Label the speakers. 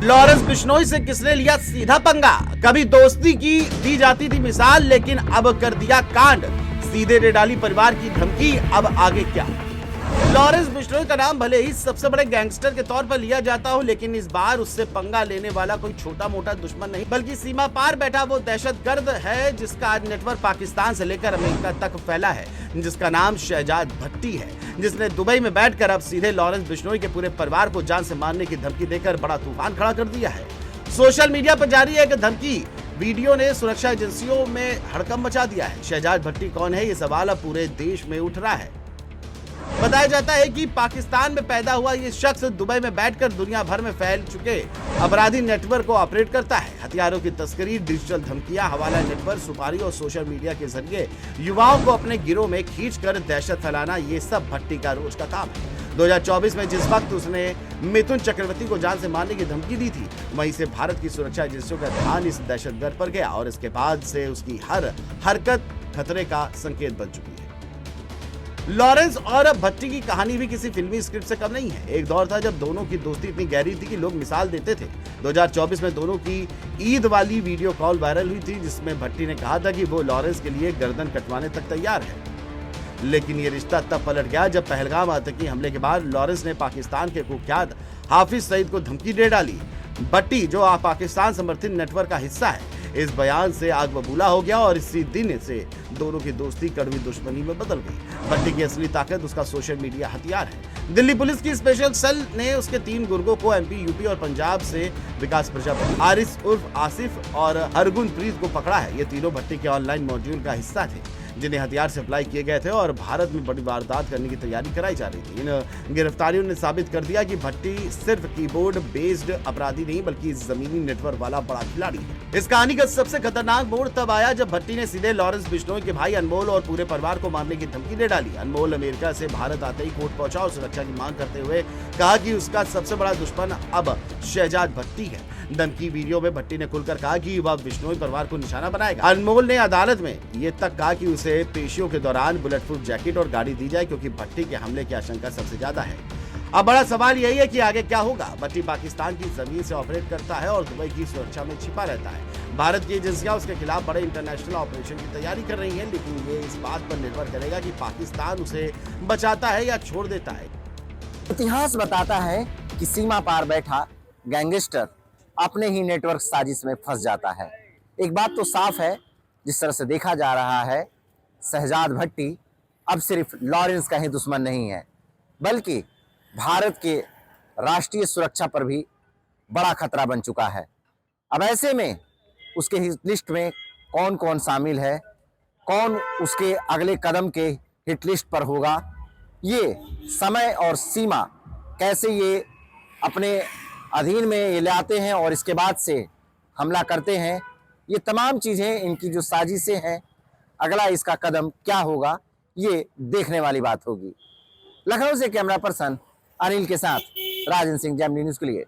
Speaker 1: Lawrence Bishnoi से किसने लिया सीधा पंगा? कभी दोस्ती की दी जाती थी मिसाल, लेकिन अब कर दिया कांड। सीधे ने डाली परिवार की धमकी, अब आगे क्या? लॉरेंस बिश्नोई का नाम भले ही सबसे बड़े गैंगस्टर के तौर पर लिया जाता हो, लेकिन इस बार उससे पंगा लेने वाला कोई छोटा मोटा दुश्मन नहीं, बल्कि सीमा पार बैठा वो दहशतगर्द है जिसका आज नेटवर्क पाकिस्तान से लेकर अमेरिका तक फैला है, जिसका नाम शहजाद भट्टी है, जिसने दुबई में बैठकर अब सीधे लॉरेंस बिश्नोई के पूरे परिवार को जान से मारने की धमकी देकर बड़ा तूफान खड़ा कर दिया है। सोशल मीडिया पर जारी एक धमकी वीडियो ने सुरक्षा एजेंसियों में हड़कंप मचा दिया है। शहजाद भट्टी कौन है, ये सवाल अब पूरे देश में उठ रहा है। बताया जाता है कि पाकिस्तान में पैदा हुआ ये शख्स दुबई में बैठकर दुनिया भर में फैल चुके अपराधी नेटवर्क को ऑपरेट करता है। हथियारों की तस्करी, डिजिटल धमकियां, हवाला नेटवर्क, सुपारी और सोशल मीडिया के जरिए युवाओं को अपने गिरोह में खींचकर दहशत फैलाना, ये सब भट्टी का रोज का काम है। 2024 में जिस वक्त उसने मिथुन चक्रवर्ती को जान से मारने की धमकी दी थी, वहीं से भारत की सुरक्षा एजेंसियों का ध्यान इस दहशतगर्द पर गया और इसके बाद से उसकी हर हरकत खतरे का संकेत बन चुकी है। लॉरेंस और भट्टी की कहानी भी किसी फिल्मी स्क्रिप्ट से कम नहीं है। एक दौर था जब दोनों की दोस्ती इतनी गहरी थी कि लोग मिसाल देते थे। 2024 में दोनों की ईद वाली वीडियो कॉल वायरल हुई थी, जिसमें भट्टी ने कहा था कि वो लॉरेंस के लिए गर्दन कटवाने तक तैयार है। लेकिन ये रिश्ता तब पलट गया जब पहलगाम आतंकी हमले के बाद लॉरेंस ने पाकिस्तान के कुख्यात हाफिज सईद को धमकी दे डाली। भट्टी, जो पाकिस्तान समर्थित नेटवर्क का हिस्सा है, इस बयान से आग बबूला हो गया और इसी दिन से दोनों की दोस्ती कड़वी दुश्मनी में बदल गई। भट्टी की असली ताकत उसका सोशल मीडिया हथियार है। दिल्ली पुलिस की स्पेशल सेल ने उसके 3 गुर्गों को एमपी, यूपी और पंजाब से विकास प्रजापति, आरिस उर्फ आसिफ और हरगुनप्रीत को पकड़ा है। ये तीनों भट्टी के ऑनलाइन मॉड्यूल का हिस्सा थे, जिन्हें हथियार सप्लाई किए गए थे और भारत में बड़ी वारदात करने की तैयारी कराई जा रही थी। इन गिरफ्तारियों ने साबित कर दिया कि भट्टी सिर्फ कीबोर्ड बेस्ड अपराधी नहीं, बल्कि जमीनी नेटवर्क वाला बड़ा खिलाड़ी है। इस कहानी का सबसे खतरनाक मोड़ तब आया जब भट्टी ने सीधे लॉरेंस बिश्नोई के भाई अनमोल और पूरे परिवार को मारने की धमकी दे डाली। अनमोल अमेरिका से भारत आते ही कोर्ट पहुंचा और सुरक्षा की मांग करते हुए कहा कि उसका सबसे बड़ा दुश्मन अब शहजाद भट्टी है। धमकी वीडियो में भट्टी ने खुलकर कहा कि वह बिश्नोई परिवार को निशाना बनाएगा। अनमोल ने अदालत में ये तक कहा कि उसे पेशियों के दौरान बुलेट प्रूफ जैकेट और गाड़ी दी जाए, क्योंकि भट्टी के हमले की आशंका सबसे ज्यादा है। अब बड़ा सवाल यही है कि आगे क्या होगा। भट्टी पाकिस्तान की जमीन से ऑपरेट करता है और दुबई की सुरक्षा में छिपा रहता है। भारत की एजेंसियां उसके खिलाफ बड़े इंटरनेशनल ऑपरेशन की तैयारी कर रही हैं, लेकिन ये इस बात पर निर्भर करेगा कि पाकिस्तान उसे बचाता है या छोड़ देता है।
Speaker 2: इतिहास बताता है कि सीमा पार बैठा गैंगस्टर अपने ही नेटवर्क साजिश में फंस जाता है। एक बात तो साफ है, जिस तरह से देखा जा रहा है, शहजाद भट्टी अब सिर्फ लॉरेंस का ही दुश्मन नहीं है, बल्कि भारत के राष्ट्रीय सुरक्षा पर भी बड़ा खतरा बन चुका है। अब ऐसे में उसके लिस्ट में कौन कौन शामिल है, कौन उसके अगले कदम के हिट लिस्ट पर होगा, ये समय और सीमा कैसे ये अपने अधीन में ये लाते हैं और इसके बाद से हमला करते हैं, ये तमाम चीज़ें, इनकी जो साजिशें हैं, अगला इसका कदम क्या होगा, ये देखने वाली बात होगी। लखनऊ से कैमरा पर्सन अनिल के साथ राजन सिंह, जेमिनी न्यूज़ के लिए।